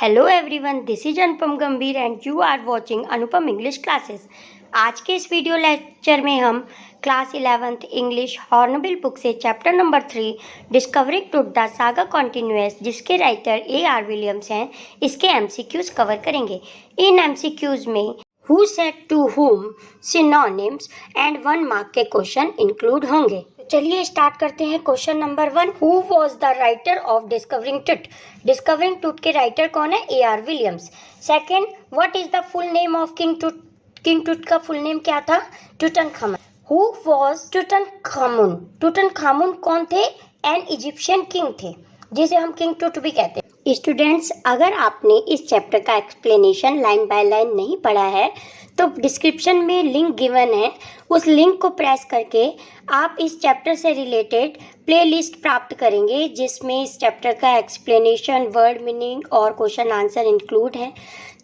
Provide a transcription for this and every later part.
Hello everyone, this is Anupam Gambhir and you are watching Anupam English classes. आज के इस video lecture में हम class 11th English Hornbill book से chapter number 3 discovering truth the saga continuous, जिसके writer A.R. Williams हैं, इसके एमसीक्यूज कवर करेंगे। इन एमसीक्यूज में who said to whom, synonyms and 1 mark के क्वेश्चन इंक्लूड होंगे। चलिए स्टार्ट करते हैं। Question number 1, who was the writer of discovering truth? Discovering truth के राइटर कौन है? A.R. Williams. Second, what is the full name of king truth? King truth का full name क्या था? टूटनखामुन। Who was टूटनखामुन? टूटनखामुन कौन थे? एन इजिप्शियन किंग थे, जिसे हम किंग ट्रुथ भी कहते हैं। स्टूडेंट्स, अगर आपने इस चैप्टर का एक्सप्लेनेशन लाइन बाय लाइन नहीं पढ़ा है तो डिस्क्रिप्शन में लिंक गिवन है, उस लिंक को प्रेस करके आप इस चैप्टर से रिलेटेड प्लेलिस्ट प्राप्त करेंगे, जिसमें इस चैप्टर का एक्सप्लेनेशन, वर्ड मीनिंग और क्वेश्चन आंसर इंक्लूड है।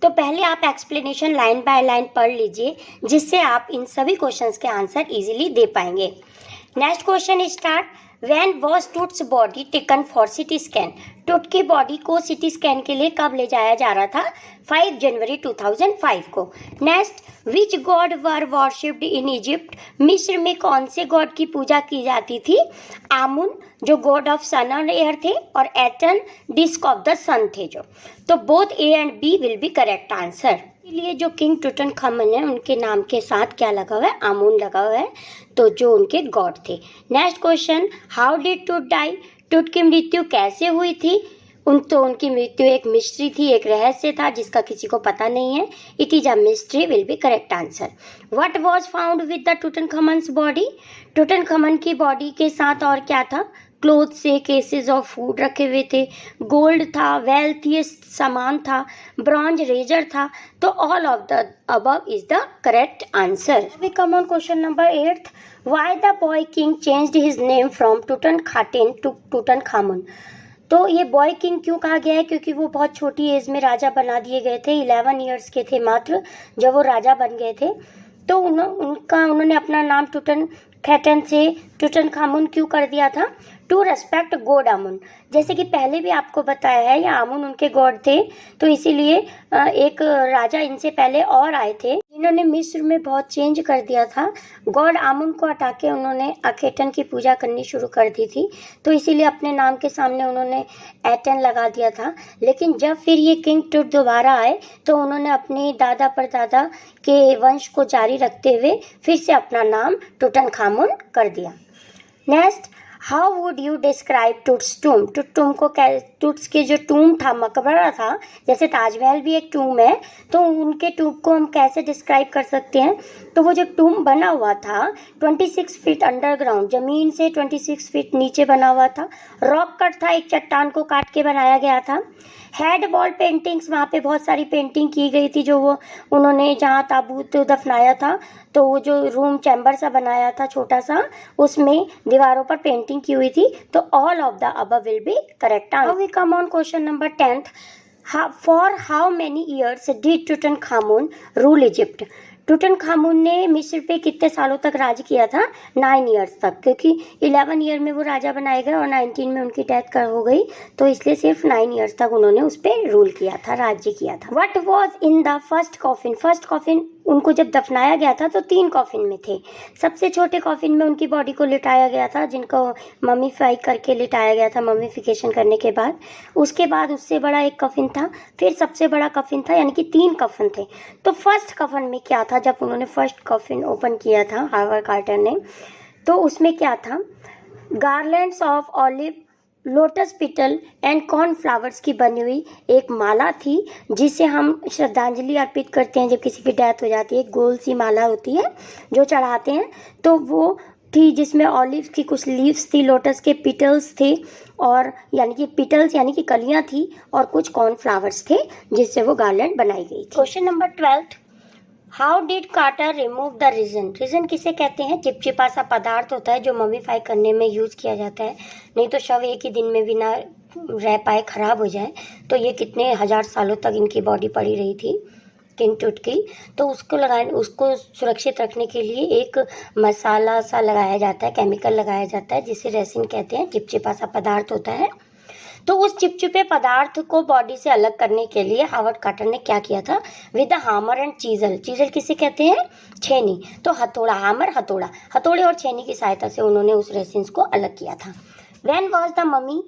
तो पहले आप एक्सप्लेनेशन लाइन बाय लाइन पढ़ लीजिए, जिससे आप इन सभी क्वेश्चंस के आंसर इजीली दे पाएंगे। Next question start. When was Tut's body taken for CT scan? टूट की बॉडी को सिटी स्कैन के लिए कब ले जाया जा रहा था? 5 जनवरी 2005 को। Next, which God were worshipped in Egypt? मिस्र में कौन से गॉड की पूजा की जाती थी? आमुन, जो गॉड ऑफ सन और एयर थे, और Aten, disc of the sun थे जो। तो both A and B will be correct answer. इसलिए जो किंग टूटनखामुन है, उनके नाम के साथ क्या लगा हुआ है? आमुन लगा हुआ है, तो जो उनके गॉड थे। नेक्स्ट क्वेश्चन, हाउ डिड टूट डाई? टूट की मृत्यु कैसे हुई थी? उनकी मृत्यु एक मिस्ट्री थी, एक रहस्य था जिसका किसी को पता नहीं है। It is a mystery will be correct answer. What was found with the Tutankhamun's body? Tutankhamun की बॉडी के साथ और क्या था? क्लोथ से केसेस ऑफ फूड रखे हुए थे, गोल्ड था, वेल्थिएस्ट सामान था, ब्रॉन्ज रेजर था। तो all of the above is the correct answer. We come on question number 8, why the boy king changed his name from Tutankhaten to Tutankhamun? तो ये बॉय किंग क्यों कहा गया है? क्योंकि वो बहुत छोटी एज में राजा बना दिए गए थे। 11 ईयर्स के थे मात्र जब वो राजा बन गए थे। तो उन्होंने अपना नाम टूटनखैटन से टूटनखामुन क्यों कर दिया था? To respect God आमुन। जैसे कि पहले भी आपको बताया है, या आमुन उनके गॉड थे, तो इसीलिए एक राजा इनसे पहले और आए थे जिन्होंने मिस्र में बहुत चेंज कर दिया था। गॉड आमुन को हटा के उन्होंने अखेटन की पूजा करनी शुरू कर दी थी, तो इसीलिए अपने नाम के सामने उन्होंने एटन लगा दिया था। लेकिन जब फिर ये किंग टूट दोबारा आए तो उन्होंने अपने दादा परदादा के वंश को जारी रखते हुए फिर से अपना नाम टूटनखामुन कर दिया। Next, how would you describe Tut's tomb? Tut's के जो टूम था, मकबरा था, जैसे ताजमहल भी एक टूम है, तो उनके टूम को हम कैसे डिस्क्राइब कर सकते हैं? तो वो जो टूम बना हुआ था 26 फीट अंडरग्राउंड, जमीन से 26 फीट नीचे बना हुआ था। रॉक कट था, एक चट्टान को काट के बनाया गया था। हेड वॉल पेंटिंग्स, वहाँ पे बहुत सारी पेंटिंग की गई थी, जो वो उन्होंने जहाँ ताबूत दफनाया था, तो वो जो रूम चैम्बर सा बनाया था छोटा सा, उसमें दीवारों पर पेंटिंग की हुई थी। तो all of the above will be correct answer. Now we come on question number 10th, for how many years did Tutankhamun rule Egypt? Tutankhamun ने मिस्र पे कितने सालों तक राज किया था? 9 ईयर्स तक, क्योंकि 11 ईयर में वो राजा बनाए गए और 19 में उनकी डेथ हो गई, तो इसलिए सिर्फ 9 ईयर्स तक उन्होंने उस पर रूल किया था, राज्य किया था। What was in the first coffin? First coffin, उनको जब दफनाया गया था तो 3 कॉफिन में थे। सबसे छोटे कॉफिन में उनकी बॉडी को लिटाया गया था, जिनको ममीफाई करके लिटाया गया था, ममीफिकेशन करने के बाद। उसके बाद उससे बड़ा एक कफिन था, फिर सबसे बड़ा कफिन था, यानी कि 3 कफन थे। तो फर्स्ट कफन में क्या था? जब उन्होंने फर्स्ट कफिन ओपन किया था हावर्ड कार्टर ने, तो उसमें क्या था? Garlands of olive, lotus petal and cornflowers की बनी हुई एक माला थी, जिसे हम श्रद्धांजलि अर्पित करते हैं जब किसी की डेथ हो जाती है। एक गोल सी माला होती है जो चढ़ाते हैं, तो वो थी जिसमें ऑलिव की कुछ लीव्स थी, लोटस के पिटल्स थे, और यानी कि पिटल्स यानी कि कलियां थी, और कुछ कॉर्नफ्लावर्स थे जिससे वो गार्लैंड बनाई गई थी। Question number 12, how did Carter remove the resin? Resin किसे कहते हैं? चिपचिपा सा पदार्थ होता है जो ममीफाई करने में यूज किया जाता है, नहीं तो शव एक ही दिन में भी ना रह पाए, खराब हो जाए। तो ये कितने 1000 सालों तक इनकी बॉडी पड़ी रही थी किंग टूट की, तो उसको सुरक्षित रखने के लिए एक मसाला सा लगाया जाता है, केमिकल लगाया जाता है, जिसे रेसिन कहते हैं, चिपचिपा सा पदार्थ होता है। तो उस चिपचिपे पदार्थ को बॉडी से अलग करने के लिए हावर्ड कार्टर ने क्या किया था? With the hammer and chisel. Chisel किसे कहते हैं? छेनी। तो हथौड़ा, हैमर हथौड़ा, हथौड़े और छेनी की सहायता से उन्होंने उस रेसिन्स को अलग किया था। When was the mummy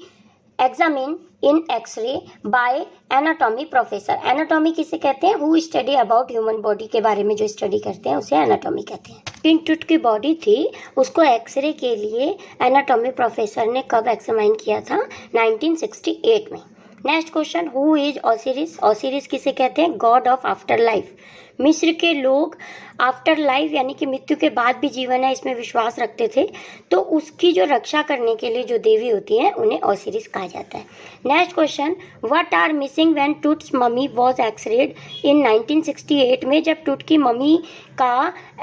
examine in X-ray by anatomy professor. Anatomy किसे कहते हैं? Who study about human body के बारे में जो स्टडी करते हैं उसे एनाटॉमी कहते हैं। किंग टूट की बॉडी थी, उसको एक्सरे के लिए एनाटॉमी प्रोफेसर ने कब एग्जामिन किया था? 1968 में। Next question, who is Osiris? Osiris किसे कहते हैं? God of after life. मिस्र के लोग आफ्टर लाइफ यानी कि मृत्यु के बाद भी जीवन है इसमें विश्वास रखते थे, तो उसकी जो रक्षा करने के लिए जो देवी होती है उन्हें ओसिरिस कहा जाता है। Next question, what are missing when Tut's mummy was x rayed in 1968 में जब टूट की मम्मी का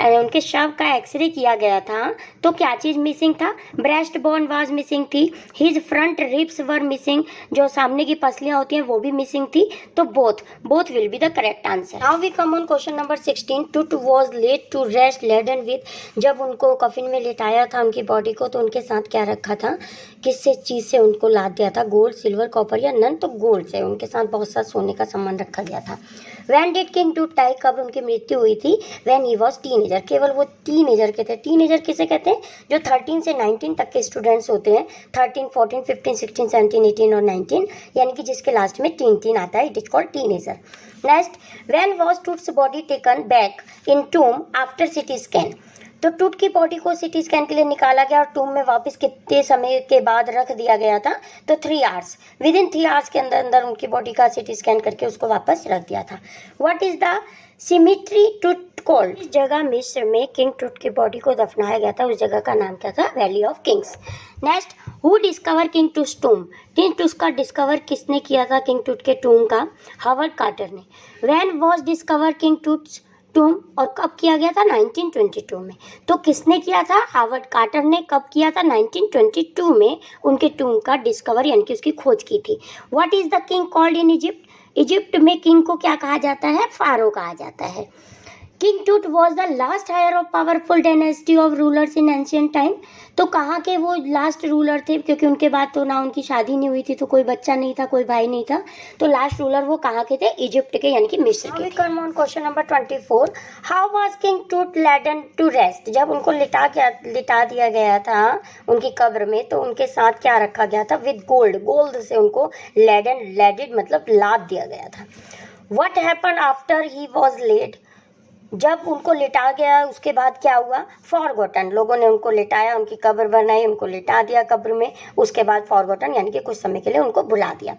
उनके शव का एक्सरे किया गया था तो क्या चीज़ मिसिंग था? ब्रेस्ट बोन वाज मिसिंग थी, his front ribs were missing, जो सामने की पसलियां होती हैं वो भी मिसिंग थी, तो both will be the correct answer. Now we come on question number 16, Tut was laid to rest laden with. जब उनको कफिन में लिटाया था उनकी बॉडी को तो उनके साथ क्या रखा था? किस चीज़ से उनको लाद दिया था? गोल्ड, सिल्वर, कॉपर या नन? तो गोल्ड से। उनके साथ बहुत सा सोने का सामान रखा गया था। व्हेन डिड किंग टूट डाई? कब उनकी मृत्यु हुई थी? When he was teenager. केवल वो टीनेजर के थे। टीनेजर किसे कहते हैं? जो 13 से 19 तक के स्टूडेंट्स होते हैं, 13, 14, 15, 16, 17, 18 और 19, यानी कि जिसके लास्ट में तीन आता है, it is called teenager. Next, when was Tut's body taken back in tomb after CT scan? तो टूट की बॉडी को सिटी स्कैन के लिए निकाला गया और टूम में वापस कितने समय के बाद रख दिया गया था? तो 3 आवर्स। विद इन 3 आवर्स के अंदर उनकी बॉडी का सिटी स्कैन करके उसको वापस रख दिया था। व्हाट इज द सिमिट्री टूट कॉल्ड? इस जगह मिस्र में किंग टूट की बॉडी को दफनाया गया था, उस जगह का नाम क्या था? Valley of kings. Next, who discover King Tut's tomb? King Tut का डिस्कवर किसने किया था? किंग टूट के टूम का हावर्ड कार्टर ने। When was discover King Tut's tomb? और कब किया गया था? 1922 में। तो किसने किया था? हावर्ड कार्टर ने। कब किया था? 1922 में उनके टूम का डिस्कवर यानी कि उसकी खोज की थी। What is the king called in Egypt? Egypt में किंग को क्या कहा जाता है? फारो कहा जाता है। King Tut was the last heir of powerful dynasty of rulers in ancient time. तो कहाँ के वो लास्ट रूलर थे? क्योंकि उनके बाद तो ना उनकी शादी नहीं हुई थी, तो कोई बच्चा नहीं था, कोई भाई नहीं था, तो लास्ट रूलर वो कहाँ के थे? इजिप्ट के यानी कि मिस्र के। कम on question number 24, how was king टूट लेडन टू रेस्ट? जब उनको लिटा दिया गया था उनकी कब्र में तो उनके साथ क्या रखा गया था? With gold. गोल्ड से उनको लेडेड मतलब लाद दिया गया था। What happen after he was laid? जब उनको लिटा गया उसके बाद क्या हुआ? फॉरगॉटन। लोगों ने उनको लिटाया, उनकी कब्र बनाई, उनको लिटा दिया कब्र में, उसके बाद फॉरगॉटन यानी कि कुछ समय के लिए उनको भुला दिया।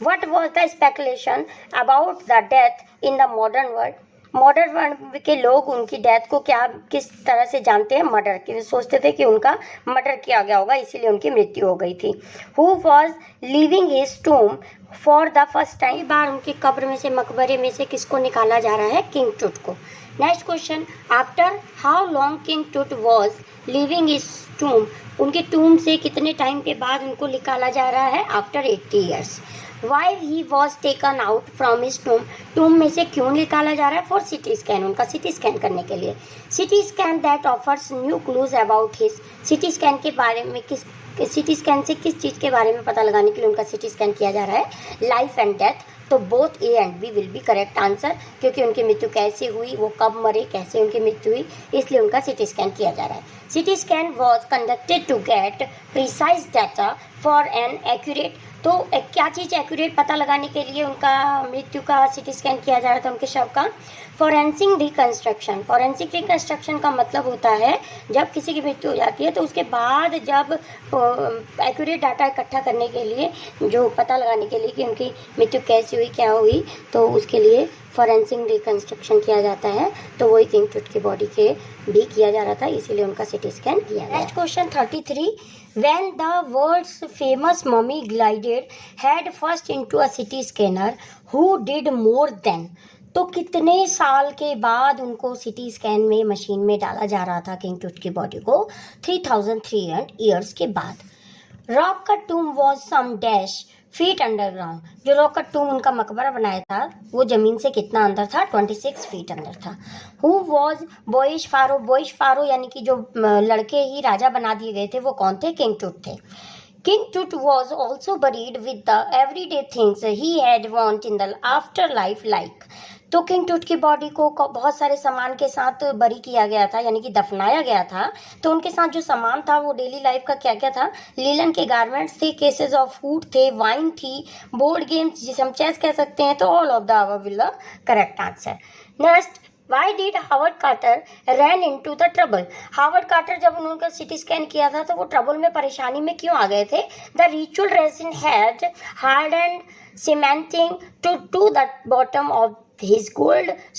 What was the speculation about the death in the modern world? Modern world के लोग उनकी डेथ को किस तरह से जानते हैं? मर्डर की। सोचते थे कि उनका मर्डर किया गया होगा इसीलिए उनकी मृत्यु हो गई थी। Who was living his tomb for the first time? बार उनकी कब्र में से, मकबरे में से किसको निकाला जा रहा है? किंग टूट को। Next question, after how long king Tut was living his टूम? उनके टूम से कितने टाइम के बाद उनको निकाला जा रहा है? After 80 years. Why he was taken out from his tomb? Tomb में से क्यों निकाला जा रहा है? फॉर सिटी स्कैन, उनका सिटी स्कैन करने के लिए। CT scan that offers new clues about his. CT scan के बारे में सिटी स्कैन से किस चीज़ के बारे में पता लगाने के लिए उनका सिटी स्कैन किया जा रहा है? Life and death. तो both A and B will be correct answer, क्योंकि उनकी मृत्यु कैसे हुई, वो कब मरे, कैसे उनकी मृत्यु हुई, इसलिए उनका सिटी स्कैन किया जा रहा है। CT scan was conducted to get precise data for an accurate. तो क्या चीज़ एक्यूरेट पता लगाने के लिए उनका मृत्यु का सिटी स्कैन किया जा रहा था उनके शव का? Forensic reconstruction. फॉरेंसिक रिकंस्ट्रक्शन का मतलब होता है जब किसी की मृत्यु हो जाती है तो उसके बाद जब एक्यूरेट डाटा इकट्ठा करने के लिए, जो पता लगाने के लिए कि उनकी मृत्यु कैसी हुई, क्या हुई, तो उसके लिए फॉरेंसिक रिकंस्ट्रक्शन किया जाता है। तो वही किंग टूट की बॉडी के भी किया जा रहा था, इसीलिए उनका सिटी स्कैन किया गया। Next question 33, when the world's famous mummy glided head first into a CT scanner who did more then? तो कितने साल के बाद उनको सिटी स्कैन में मशीन में डाला जा रहा था किंग टूट की बॉडी को? 3300 ईयर्स के बाद। Rock cut tomb was some dash feet underground. जो रॉक कट टूम उनका मकबरा बनाया था वो जमीन से कितना अंदर था? 26 फीट अंदर था। Who was boyish pharaoh? Boyish pharaoh यानी कि जो लड़के ही राजा बना दिए गए थे वो कौन थे? किंग टूट थे। King Tut was also buried with the everyday things he had want in the afterlife like. तो किंग टूट की बॉडी को बहुत सारे सामान के साथ बरी किया गया था, यानी कि दफनाया गया था। तो उनके साथ जो सामान था वो डेली लाइफ का क्या क्या था? लीलन के गारमेंट्स थे, केसेस ऑफ फूड थे, वाइन थी, बोर्ड गेम्स जिसे हम चेस कह सकते हैं। तो all of the above will the correct answer. Next, Why did Howard Carter ran into the trouble? Howard Carter जब उन्होंने सिटी स्कैन किया था तो वो ट्रबल में, परेशानी में क्यों आ गए थे? The ritual resin had hardened cementing to the bottom of his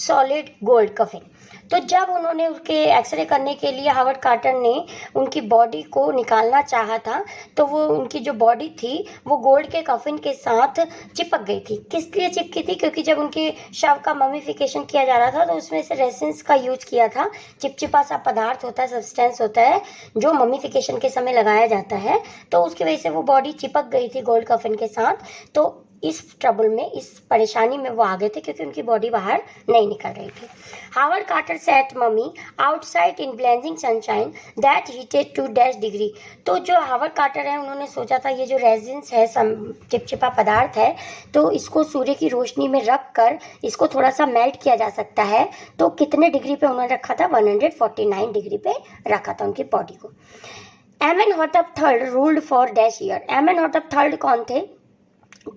solid gold coffin. तो जब उन्होंने उसके एक्सरे करने के लिए हावर्ड कार्टर ने उनकी बॉडी को निकालना चाहा था तो वो उनकी जो बॉडी थी वो गोल्ड के कफिन के साथ चिपक गई थी। किस लिए चिपकी थी? क्योंकि जब उनके शव का ममीफिकेशन किया जा रहा था तो उसमें से रेसिन्स का यूज किया था। चिपचिपा सा पदार्थ होता है, सब्सटेंस होता है जो ममीफिकेशन के समय लगाया जाता है, तो उसकी वजह से वो बॉडी चिपक गई थी गोल्ड कफिन के साथ। तो इस ट्रबल में, इस परेशानी में वो आ गए थे क्योंकि उनकी बॉडी बाहर नहीं निकल रही थी। Howard Carter set mummy outside in blazing sunshine that heated to dash degree. तो जो हावर्ड कार्टर है उन्होंने सोचा था ये जो रेजिन्स है, चिपचिपा पदार्थ है, तो इसको सूर्य की रोशनी में रख कर इसको थोड़ा सा मेल्ट किया जा सकता है। तो कितने डिग्री पे उन्होंने रखा था? 149 डिग्री पे रखा था उनकी बॉडी को। Amenhotep III ruled for dash year. Amenhotep III कौन थे?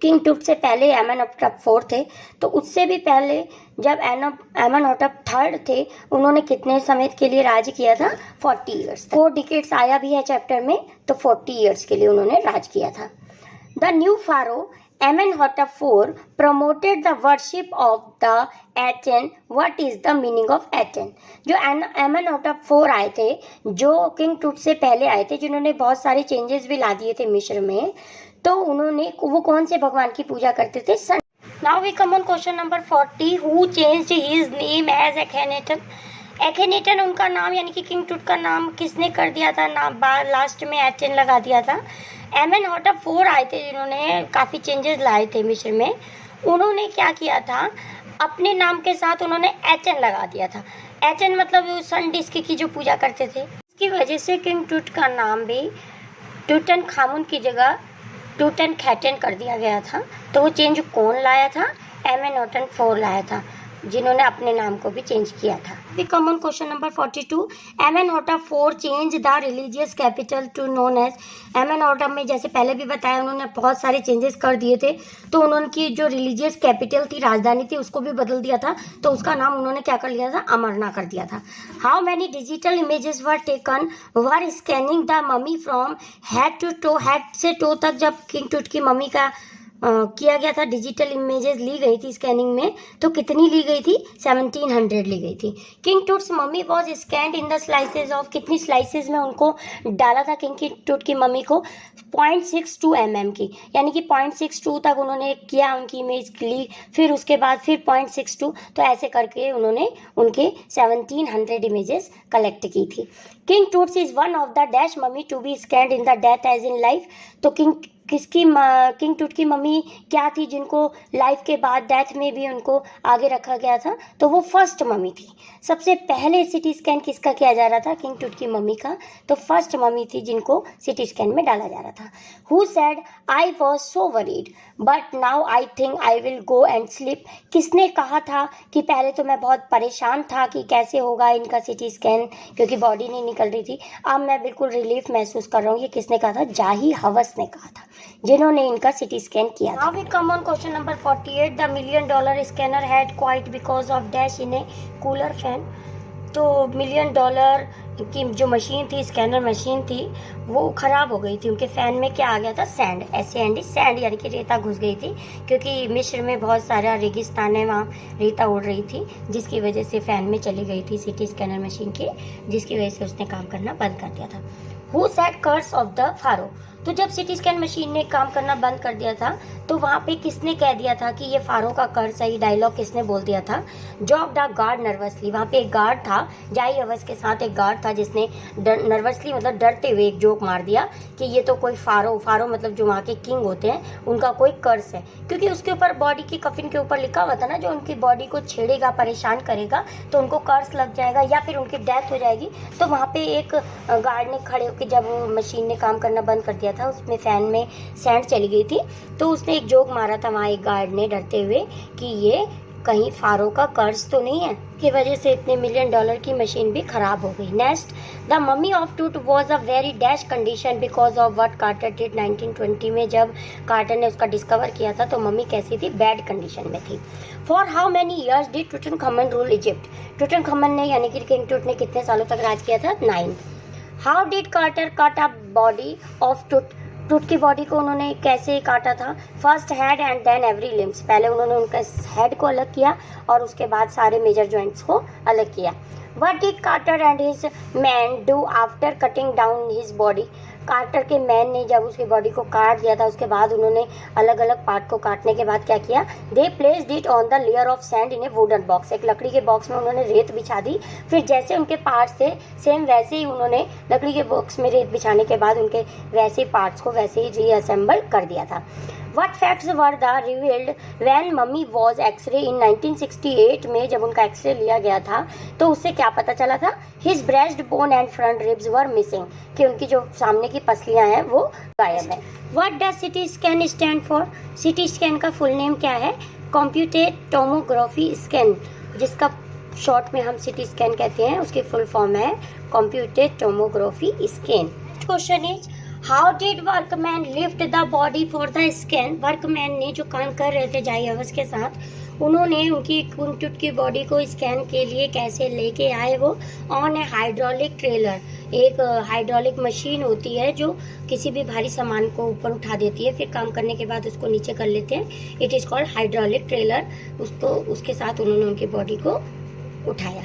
किंग टूट से पहले एमेनहॉटप IV थे। तो उससे भी पहले जब एमेनहॉटप III थे उन्होंने कितने समय के लिए राज किया था? 40 ईयर्स। 4 डिकेड्स आया भी है चैप्टर में, तो 40 ईयर्स के लिए उन्होंने राज किया था। The new pharaoh Amenhotep IV promoted the worship of the Aten. What is the meaning of Aten? जो Amenhotep IV आए थे, जो किंग टूट से पहले आए थे, जिन्होंने बहुत सारे चेंजेस भी ला दिए थे मिस्र में, तो उन्होंने वो कौन से भगवान की पूजा करते थे? Sun. Now we come on question number 40। Who changed his name as Akhenaten? Akhenaten उनका नाम, यानी कि किंग टूट का नाम किसने कर दिया था? नाम लास्ट में एटेन लगा दिया था। एमेनहॉटप IV आए थे जिन्होंने काफ़ी चेंजेस लाए थे मिस्र में। उन्होंने क्या किया था? अपने नाम के साथ उन्होंने एटेन लगा दिया था। एटेन मतलब सन डिस्क की जो पूजा करते थे। इसकी वजह से किंग टूट का नाम भी टूटन खामुन की जगह टूटन खैटन कर दिया गया था। तो वो चेंज कौन लाया था? एमेनहॉटप IV लाया था, जिन्होंने अपने नाम को भी चेंज किया था। We come on question number 42। Amenhotep IV change the religious capital to known as. Amenhotep में जैसे पहले भी बताया उन्होंने बहुत सारे चेंजेस कर दिए थे। तो उनकी जो रिलीजियस कैपिटल थी, राजधानी थी, उसको भी बदल दिया था। तो उसका नाम उन्होंने क्या कर लिया था? अमरना कर दिया था। How many digital images were taken were scanning the mummy from head to toe? Head से टो तक जब किंग टूट की मम्मी का किया गया था, डिजिटल इमेजेस ली गई थी स्कैनिंग में, तो कितनी ली गई थी? 1700 ली गई थी। King Toots mummy was scanned in the slices of, कितनी स्लाइसेस में उनको डाला था किंग टूट की मम्मी को? 0.62 mm की, यानी कि 0.62 तक उन्होंने किया, उनकी इमेज ली, फिर उसके बाद फिर 0.62, तो ऐसे करके उन्होंने उनके 1700 इमेजेस कलेक्ट की थी। King Tut's is one of the dash mummy to be scanned in the death age in life. तो किंग टूट की मम्मी क्या थी जिनको लाइफ के बाद डेथ में भी उनको आगे रखा गया था? तो वो फर्स्ट मम्मी थी। सबसे पहले सिटी स्कैन किसका किया जा रहा था? किंग टूट की मम्मी का। तो फर्स्ट मम्मी थी जिनको सिटी स्कैन में डाला जा रहा था। Who said I was so worried but now I think I will go and sleep? किसने कहा था कि पहले तो मैं बहुत परेशान था कि कैसे होगा इनका सिटी स्कैन, क्योंकि बॉडी नहीं निकल रही थी, अब मैं बिल्कुल रिलीफ महसूस कर रहा हूँ। ये किसने कहा था? जाही हवस ने कहा था, जिन्होंने इनका सिटी स्कैन किया था। Now we come on question number 48. The $1 million scanner had quite because of dash in a cooler fan. तो $1 million की जो मशीन थी, स्कैनर मशीन थी, वो ख़राब हो गई थी। उनके फ़ैन में क्या आ गया था? सैंड, सैंड यानी कि रेता घुस गई थी, क्योंकि मिस्र में बहुत सारा रेगिस्तान है, वहाँ रेता उड़ रही थी, जिसकी वजह से फ़ैन में चली गई थी सिटी स्कैनर मशीन की, जिसकी वजह से उसने काम करना बंद कर दिया था। Who said curse of the pharaoh? तो जब सिटी स्कैन मशीन ने काम करना बंद कर दिया था तो वहाँ पे किसने कह दिया था कि ये फारो का कर्स है? ये डायलॉग किसने बोल दिया था? Jock the guard nervously. वहाँ पे एक गार्ड था, जाई हवस के साथ एक गार्ड था, जिसने नर्वसली मतलब डरते हुए एक जोक मार दिया कि ये तो कोई फारो मतलब जो वहाँ के किंग होते हैं उनका कोई कर्स है, क्योंकि उसके ऊपर बॉडी की कफिन के ऊपर लिखा हुआ था ना, जो उनकी बॉडी को छेड़ेगा, परेशान करेगा तो उनको कर्स लग जाएगा या फिर उनकी डेथ हो जाएगी। तो वहाँ पे एक गार्ड ने खड़े होकर, जब मशीन ने काम करना बंद कर दिया था, उसमें फैन में सैंड चली गई थी, तो उसने एक जोक मारा था वहाँ एक गार्ड ने डरते हुए कि ये कहीं फारो का कर्ज तो नहीं है, की वजह से इतने $1 मिलियन की मशीन भी खराब हो गई। Next, the mummy of Tut was a very dash condition because of what Carter did 1920 में। जब कार्टर ने उसका डिस्कवर किया था तो मम्मी कैसी थी, बैड कंडीशन में थी। For how many years did Tutankhamun rule Egypt. Tutankhamun ने यानी कि किंग टूट ने कितने सालों तक राज किया था, 9। How did Carter cut a body of Tut. Tut की बॉडी को उन्होंने कैसे काटा था, first head and then every limbs. पहले उन्होंने उनका हेड को अलग किया और उसके बाद सारे मेजर जॉइंट्स को अलग किया। What did Carter and his men do after cutting down his body? Carter के मैन ने जब उसकी बॉडी को काट दिया था उसके बाद उन्होंने अलग अलग पार्ट को काटने के बाद क्या किया, they placed it on the layer of sand in a wooden box. एक लकड़ी के बॉक्स में उन्होंने रेत बिछा दी, फिर जैसे उनके पार्ट्स थे सेम वैसे ही उन्होंने लकड़ी के बॉक्स में रेत बिछाने के बाद उनके वैसे पार्ट्स को वैसे ही रीअसेंबल कर दिया था। What facts were the revealed when mummy was x ray in 1968 में। जब उनका एक्सरे लिया गया था तो उससे क्या पता चला था, his breast bone and front ribs were missing, कि उनकी जो सामने की पसलियां हैं वो गायब है। What does CT scan stand for? CT scan का फुल नेम क्या है, कंप्यूटेड टोमोग्राफी स्कैन, जिसका शॉर्ट में हम CT स्कैन कहते हैं, उसकी फुल फॉर्म है computed tomography scan. Question is, how did workman lift the body for the scan. Workman ने जो काम कर रहे थे जाई हवस के साथ, उन्होंने उनकी कुंटुट की बॉडी को स्कैन के लिए कैसे लेके आए, वो ऑन ए हाइड्रोलिक ट्रेलर। एक हाइड्रोलिक मशीन होती है जो किसी भी भारी सामान को ऊपर उठा देती है, फिर काम करने के बाद उसको नीचे कर लेते हैं, it is called hydraulic trailer. उसके साथ उन्होंने उनकी बॉडी को उठाया।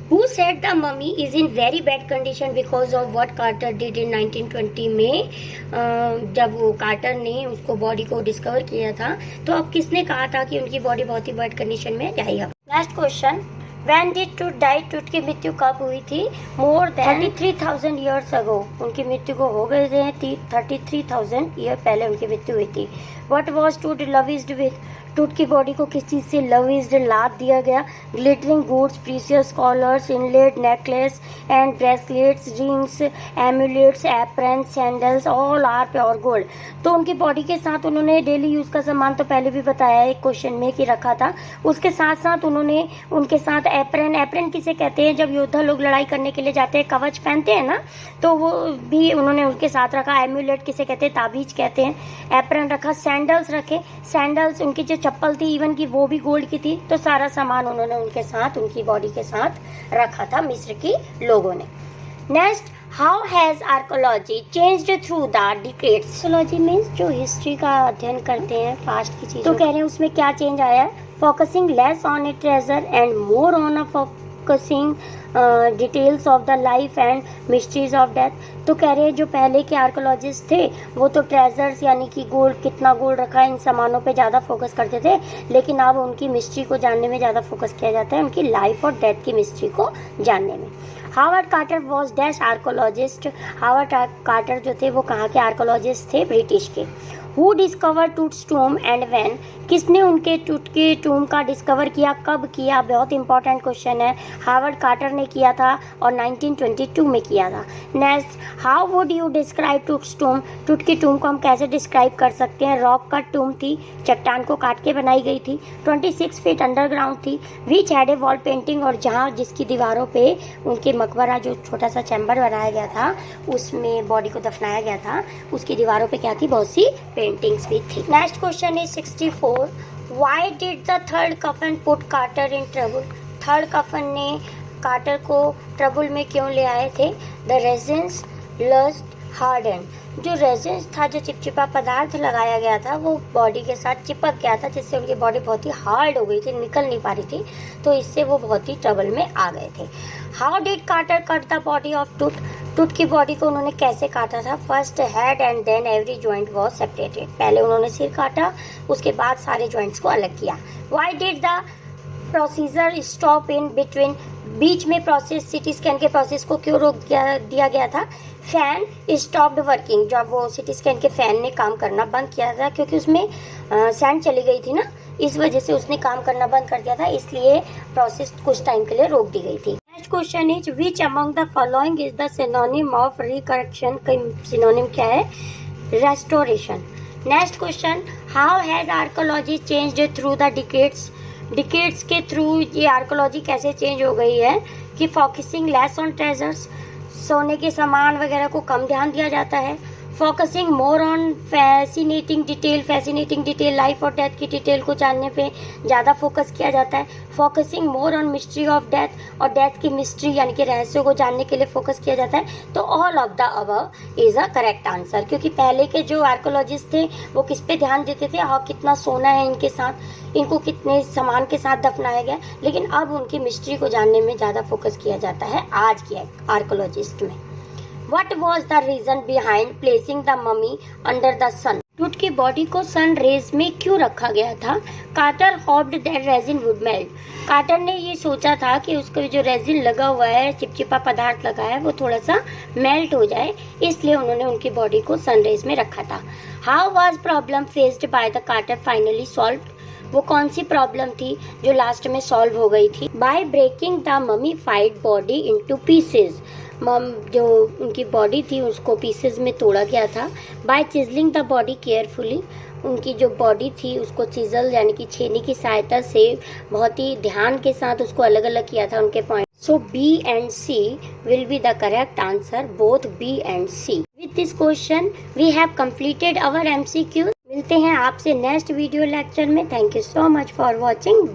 Who said the mummy is in very bad condition because of what Carter did in 1920 में। जब वो कार्टर ने उसको बॉडी को डिस्कवर किया था तो अब किसने कहा था कि उनकी बॉडी बहुत ही बैड कंडीशन में जाएगी। नेक्स्ट क्वेश्चन, When did टूट डाई। टूट की मृत्यु कब हुई थी, मोर देन 33,000 ईयर्स अगो। उनकी मृत्यु को हो गए थे 33,000 ईयर पहले उनकी मृत्यु हुई थी। What was टूट लविज्ड विद। टूट की बॉडी को किस चीज़ से लविज्ड लाद दिया गया, glittering goods, precious collars, inlaid necklace and bracelets, rings, amulets, apron, sandals, all are pure gold. तो उनकी बॉडी के साथ उन्होंने डेली यूज़ का सामान तो पहले भी बताया एक क्वेश्चन में कि रखा था, उसके साथ साथ उन्होंने उनके साथ एप्रन। एप्रन किसे कहते हैं, जब योद्धा लोग लड़ाई करने के लिए जाते हैं कवच पहनते हैं ना, तो वो भी उन्होंने उनके साथ रखा। एम्यूलेट किसे कहते हैं, ताबीज कहते हैं। एप्रन रखा, सैंडल्स रखे, सैंडल्स उनकी जो चप्पल थी इवन की वो भी गोल्ड की थी। तो सारा सामान उन्होंने उनके साथ उनकी बॉडी के साथ रखा था मिस्र की लोगों ने। Next, how has archaeology changed through the decades. Archaeology means जो हिस्ट्री का अध्ययन करते हैं पास्ट की चीज़ों, तो कह रहे हैं उसमें क्या चेंज आया है, focusing less on A treasure and more on a focusing details of the life and mysteries of death. तो कह रहे हैं जो पहले के आर्कोलॉजिस्ट थे वो तो ट्रेजर्स यानी कि गोल्ड, कितना गोल्ड रखा है, इन सामानों पे ज़्यादा फोकस करते थे, लेकिन अब उनकी मिस्ट्री को जानने में ज़्यादा फोकस किया जाता है, उनकी लाइफ और डेथ की मिस्ट्री को जानने में। Howard Carter was dash archaeologist. Howard Carter जो थे वो कहाँ के आर्कोलॉजिस्ट थे, ब्रिटिश के। Who discover Tut's tomb and when. किसने उनके टूट के टूम का डिस्कवर किया, कब किया, बहुत इंपॉर्टेंट क्वेश्चन है। हावर्ड कार्टर ने किया था और 1922 में किया था। Next, how would you describe Tut's tomb. Tut की टूम को हम कैसे डिस्क्राइब कर सकते हैं, रॉक कट टूम थी, चट्टान को काट के बनाई गई थी, 26 फीट अंडरग्राउंड थी, which had a wall painting, और जहाँ जिसकी दीवारों पे उनके मकबरा जो छोटा सा चैम्बर बनाया गया था उसमें बॉडी को दफनाया गया था, उसकी दीवारों पे क्या थी, बहुत सी पेंटिंग्स भी थी। Next question is 64, why did the third coffin put Carter in trouble. Third coffin ने कार्टर को ट्रबल में क्यों ले आए थे, द रेजिन्स लस्ट हार्डन। जो रेजिन्स था, जो चिपचिपा पदार्थ लगाया गया था वो बॉडी के साथ चिपक गया था, जिससे उनकी बॉडी बहुत ही हार्ड हो गई थी, निकल नहीं पा रही थी, तो इससे वो बहुत ही ट्रबल में आ गए थे। How did Carter cut the body of Tut. Tut की बॉडी को उन्होंने कैसे काटा था, first head and then every joint was separated. पहले उन्होंने सिर काटा, उसके बाद सारे जॉइंट्स को अलग किया। Why did the procedure stop in between. बीच में प्रोसेस, सीटी स्कैन के प्रोसेस को क्यों रोक दिया गया था, फैन स्टॉप्ड वर्किंग। जब वो सीटी स्कैन के फैन ने काम करना बंद किया था क्योंकि उसमें सैंड चली गई थी ना, इस वजह से उसने काम करना बंद कर दिया था, इसलिए प्रोसेस कुछ टाइम के लिए रोक दी गई थी। Next question is, which among the following is the synonym of recollection. का सिनोनिम क्या है, restoration. Next question, how has archaeology changed through the decades? Decades के थ्रू ये आर्कोलॉजी कैसे चेंज हो गई है कि फोकसिंग लेस ऑन ट्रेजर्स, सोने के सामान वगैरह को कम ध्यान दिया जाता है, focusing more on fascinating detail life और डेथ की डिटेल को जानने पे ज़्यादा फोकस किया जाता है, focusing more on mystery of death और डेथ की मिस्ट्री यानी कि रहस्यों को जानने के लिए फोकस किया जाता है। तो all of the above is a correct answer, क्योंकि पहले के जो आर्कोलॉजिस्ट थे वो किस पे ध्यान देते थे, हाँ कितना सोना है इनके साथ, इनको कितने सामान के साथ दफनाया गया, लेकिन अब उनकी मिस्ट्री को जानने में ज़्यादा फोकस किया जाता है आज के आर्कोलॉजिस्ट में। What was the reason behind placing the mummy under the sun? टूट की बॉडी को सन रेज में क्यों रखा गया था? Carter hoped that resin would melt. Carter ने ये सोचा था कि उसको जो रेजिन लगा हुआ है, चिपचिपा पदार्थ लगा है, वो थोड़ा सा मेल्ट हो जाए, इसलिए उन्होंने उनकी बॉडी को सन रेज में रखा था। How was problem faced by the Carter finally solved? वो कौन सी प्रॉब्लम थी जो लास्ट में सॉल्व हो गई थी? By breaking the mummified body into pieces. जो उनकी बॉडी थी उसको पीसेस में तोड़ा गया था। By chiselling the body carefully, उनकी जो बॉडी थी उसको चिजल यानी कि छेनी की सहायता से बहुत ही ध्यान के साथ उसको अलग अलग किया था उनके point. So B and C will be the correct answer, both B and C. With this question we have completed our MCQ। मिलते हैं आपसे नेक्स्ट वीडियो लेक्चर में। Thank you so much for watching.